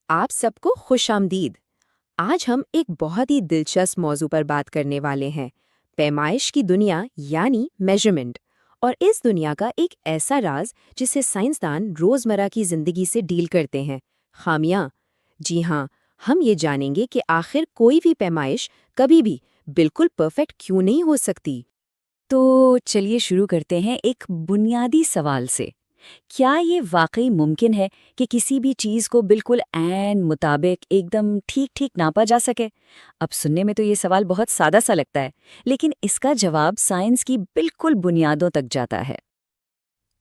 आप सबको खुश आमदीद। आज हम एक बहुत ही दिलचस्प मौजू पर बात करने वाले हैं, पैमाइश की दुनिया यानी मेजरमेंट। और इस दुनिया का एक ऐसा राज जिसे साइंसदान रोज़मर्रा की ज़िंदगी से डील करते हैं, खामियां। जी हाँ, हम ये जानेंगे कि आखिर कोई भी पैमाइश कभी भी बिल्कुल परफेक्ट क्यों नहीं हो सकती। तो चलिए शुरू करते हैं एक बुनियादी सवाल से। क्या ये वाकई मुमकिन है कि किसी भी चीज़ को बिल्कुल ऐन मुताबिक एकदम ठीक ठीक नापा जा सके? अब सुनने में तो ये सवाल बहुत सादा सा लगता है, लेकिन इसका जवाब साइंस की बिल्कुल बुनियादों तक जाता है।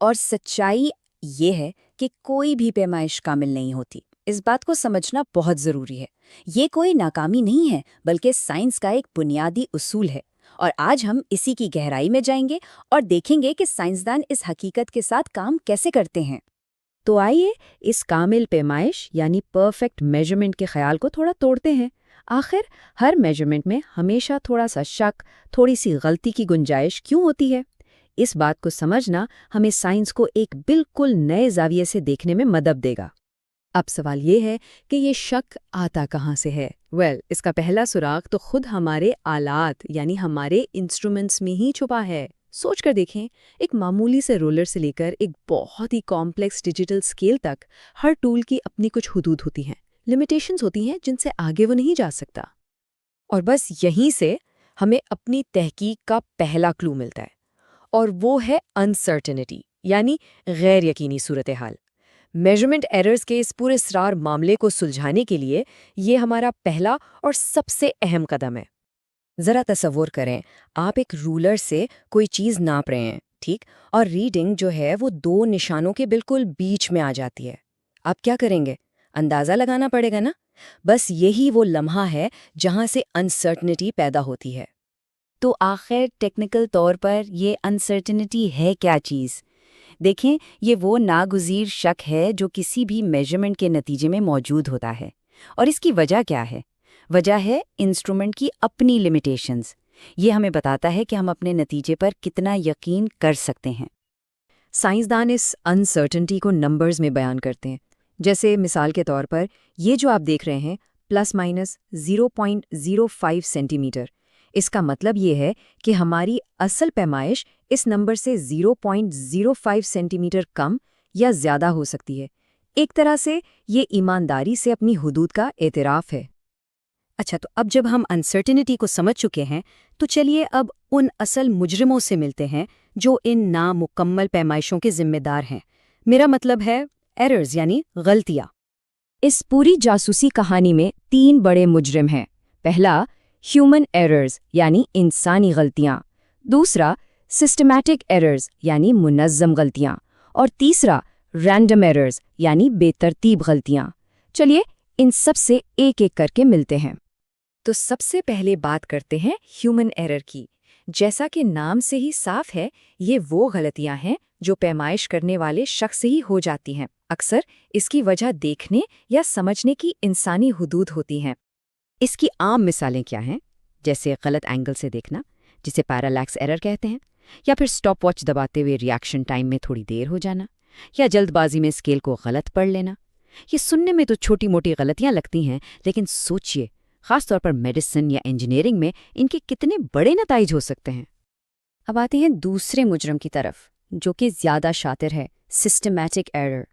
और सच्चाई ये है कि कोई भी पैमाइश कामिल नहीं होती। इस बात को समझना बहुत ज़रूरी है। ये कोई नाकामी नहीं है, बल्कि साइंस का एक बुनियादी उसूल है। और आज हम इसी की गहराई में जाएंगे और देखेंगे कि साइंसदान इस हकीकत के साथ काम कैसे करते हैं। तो आइए इस कामिल पैमाइश यानी परफेक्ट मेजरमेंट के ख्याल को थोड़ा तोड़ते हैं। आखिर हर मेजरमेंट में हमेशा थोड़ा सा शक, थोड़ी सी गलती की गुंजाइश क्यों होती है? इस बात को समझना हमें साइंस को एक बिल्कुल नए ज़ाविये से देखने में मदद देगा। अब सवाल ये है कि ये शक आता कहाँ से है? इसका पहला सुराग तो खुद हमारे आलात यानी हमारे इंस्ट्रूमेंट्स में ही छुपा है। सोच कर देखें, एक मामूली से रोलर से लेकर एक बहुत ही कॉम्प्लेक्स डिजिटल स्केल तक हर टूल की अपनी कुछ हुदूद होती हैं, लिमिटेशंस होती हैं जिनसे आगे वो नहीं जा सकता। और बस यहीं से हमें अपनी तहकीक का पहला क्लू मिलता है, और वो है अनसर्टेनिटी यानी गैर यकीनी सूरत हाल। मेजरमेंट एरर्स के इस पूरे स्रार मामले को सुलझाने के लिए ये हमारा पहला और सबसे अहम कदम है। ज़रा तसव्वुर करें, आप एक रूलर से कोई चीज़ नाप रहे हैं, ठीक? और रीडिंग जो है वो दो निशानों के बिल्कुल बीच में आ जाती है। आप क्या करेंगे? अंदाज़ा लगाना पड़ेगा ना? बस यही वो लम्हा है जहाँ से अनसर्टनिटी पैदा होती है। तो आखिर टेक्निकल तौर पर ये अनसर्टेनिटी है क्या चीज़? देखें, ये वो नागुज़ीर शक है जो किसी भी मेजरमेंट के नतीजे में मौजूद होता है। और इसकी वजह क्या है? वजह है इंस्ट्रूमेंट की अपनी लिमिटेशंस। ये हमें बताता है कि हम अपने नतीजे पर कितना यकीन कर सकते हैं। साइंसदान इस अनसर्टेनिटी को नंबर्स में बयान करते हैं। जैसे मिसाल के तौर पर ये जो आप देख रहे हैं, प्लस माइनस 0.05 सेंटीमीटर। इसका मतलब ये है कि हमारी असल पैमाइश इस नंबर से 0.05 सेंटीमीटर कम या ज़्यादा हो सकती है। एक तरह से ये ईमानदारी से अपनी हुदूद का एतराफ़ है। अच्छा, तो अब जब हम अनसर्टेनिटी को समझ चुके हैं, तो चलिए अब उन असल मुजरिमों से मिलते हैं जो इन नामुकम्मल पैमाइशों के जिम्मेदार हैं। मेरा मतलब है एरर्स यानी गलतियाँ। इस पूरी जासूसी कहानी में 3 बड़े मुजरिम हैं। पहला, ह्यूमन एरर्स यानी इंसानी गलतियाँ। दूसरा, सिस्टमैटिक एरर्स यानी मुनज़्ज़म गलतियाँ। और तीसरा, रैंडम एरर्स यानी बेतरतीब गलतियाँ। चलिए इन सब से एक एक करके मिलते हैं। तो सबसे पहले बात करते हैं ह्यूमन एरर की। जैसा कि नाम से ही साफ है, ये वो गलतियां हैं जो पैमाइश करने वाले शख्स से ही हो जाती हैं। अक्सर इसकी वजह देखने या समझने की इंसानी हुदूद होती हैं। इसकी आम मिसालें क्या हैं? जैसे गलत एंगल से देखना, जिसे पैरालैक्स एरर कहते हैं, या फिर स्टॉप वॉच दबाते हुए रिएक्शन टाइम में थोड़ी देर हो जाना, या जल्दबाजी में स्केल को गलत पढ़ लेना। ये सुनने में तो छोटी मोटी गलतियां लगती हैं, लेकिन सोचिए, खासतौर पर मेडिसिन या इंजीनियरिंग में इनके कितने बड़े नताइज हो सकते हैं। अब आते हैं दूसरे मुजरम की तरफ, जो कि ज़्यादा शातिर है, सिस्टमैटिक एरर।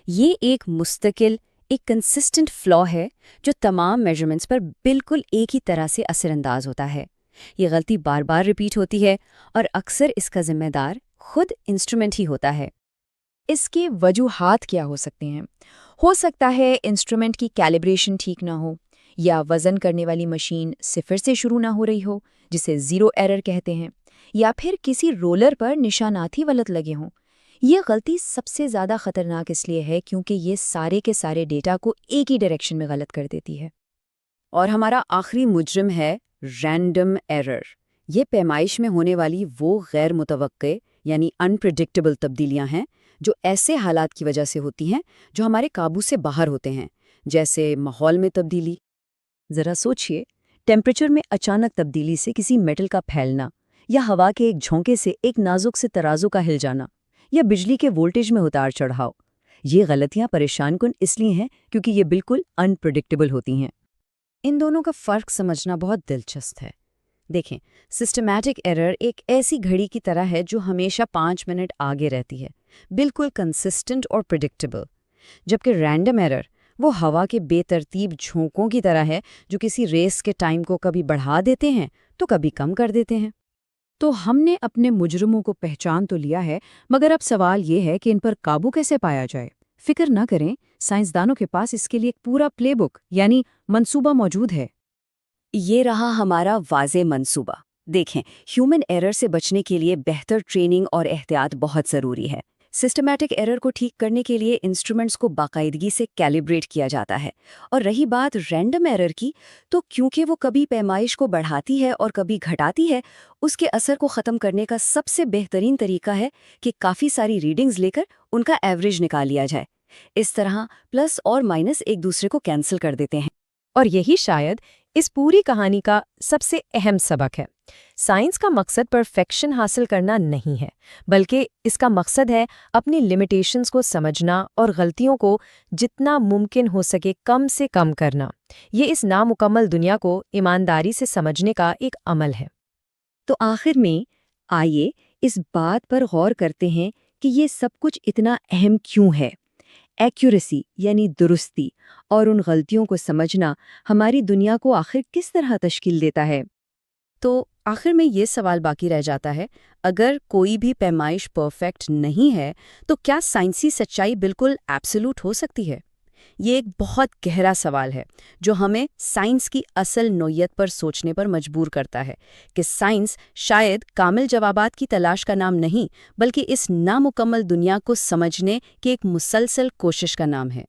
ये एक मुस्तकिल, एक कंसिस्टेंट फ्लॉ है जो तमाम मेजरमेंट्स पर बिल्कुल एक ही तरह से असरअंदाज होता है। ये गलती बार बार रिपीट होती है और अक्सर इसका जिम्मेदार खुद इंस्ट्रूमेंट ही होता है। इसके वजूहात क्या हो सकते हैं? हो सकता है इंस्ट्रूमेंट की कैलिब्रेशन ठीक ना हो, या वज़न करने वाली मशीन सिफर से शुरू ना हो रही हो, जिसे ज़ीरो एरर कहते हैं, या फिर किसी रोलर पर निशानात ही गलत लगे हों। ये गलती सबसे ज़्यादा खतरनाक इसलिए है क्योंकि ये सारे के सारे डेटा को एक ही डायरेक्शन में गलत कर देती है। और हमारा आखिरी मुजरिम है रैंडम एरर। ये पैमाइश में होने वाली वो गैर मुतवक्के यानी अनप्रिडिक्टेबल तब्दीलियां हैं जो ऐसे हालात की वजह से होती हैं जो हमारे काबू से बाहर होते हैं, जैसे माहौल में तब्दीली। ज़रा सोचिए, टेम्परेचर में अचानक तब्दीली से किसी मेटल का फैलना, या हवा के एक झोंके से एक नाजुक से तराजू का हिल जाना, या बिजली के वोल्टेज में उतार चढ़ाव। یہ غلطیاں پریشان کن اس لیے ہیں کیونکہ یہ بالکل انپریڈکٹیبل ہوتی ہیں۔ ان دونوں کا فرق سمجھنا بہت دلچسپ ہے۔ دیکھیں، سسٹمیٹک ایرر ایک ایسی گھڑی کی طرح ہے جو ہمیشہ 5 منٹ آگے رہتی ہے، بالکل کنسسٹنٹ اور پریڈکٹیبل، جبکہ رینڈم ایرر وہ ہوا کے بے ترتیب جھونکوں کی طرح ہے جو کسی ریس کے ٹائم کو کبھی بڑھا دیتے ہیں تو کبھی کم کر دیتے ہیں۔ تو ہم نے اپنے مجرموں کو پہچان تو لیا ہے، مگر اب سوال یہ ہے کہ ان پر قابو کیسے پایا جائے؟ فکر نہ کریں، سائنسدانوں کے پاس اس کے لیے ایک پورا پلے بک یعنی منصوبہ موجود ہے۔ یہ رہا ہمارا واضح منصوبہ۔ دیکھیں، ہیومن ایرر سے بچنے کے لیے بہتر ٹریننگ اور احتیاط بہت ضروری ہے۔ سسٹمیٹک ایرر کو ٹھیک کرنے کے لیے انسٹرومنٹس کو باقاعدگی سے کیلیبریٹ کیا جاتا ہے، اور رہی بات رینڈم ایرر کی، تو کیونکہ وہ کبھی پیمائش کو بڑھاتی ہے اور کبھی گھٹاتی ہے، اس کے اثر کو ختم کرنے کا سب سے بہترین طریقہ ہے کہ کافی ساری ریڈنگز لے کر ان کا ایوریج نکال لیا جائے۔ اس طرح پلس اور مائنس ایک دوسرے کو کینسل کر دیتے ہیں۔ اور یہی شاید اس پوری کہانی کا سب سے اہم سبق ہے۔ سائنس کا مقصد پرفیکشن حاصل کرنا نہیں ہے، بلکہ اس کا مقصد ہے اپنی لمیٹیشنز کو سمجھنا اور غلطیوں کو جتنا ممکن ہو سکے کم سے کم کرنا۔ یہ اس نامکمل دنیا کو ایمانداری سے سمجھنے کا ایک عمل ہے۔ تو آخر میں آئیے اس بات پر غور کرتے ہیں کہ یہ سب کچھ اتنا اہم کیوں ہے۔ ایکیوریسی یعنی درستی اور ان غلطیوں کو سمجھنا ہماری دنیا کو آخر کس طرح تشکیل دیتا ہے؟ تو آخر میں یہ سوال باقی رہ جاتا ہے، اگر کوئی بھی پیمائش پرفیکٹ نہیں ہے تو کیا سائنسی سچائی بالکل ایبسولوٹ ہو سکتی ہے؟ یہ ایک بہت گہرا سوال ہے جو ہمیں سائنس کی اصل نوعیت پر سوچنے پر مجبور کرتا ہے کہ سائنس شاید کامل جوابات کی تلاش کا نام نہیں، بلکہ اس نامکمل دنیا کو سمجھنے کی ایک مسلسل کوشش کا نام ہے۔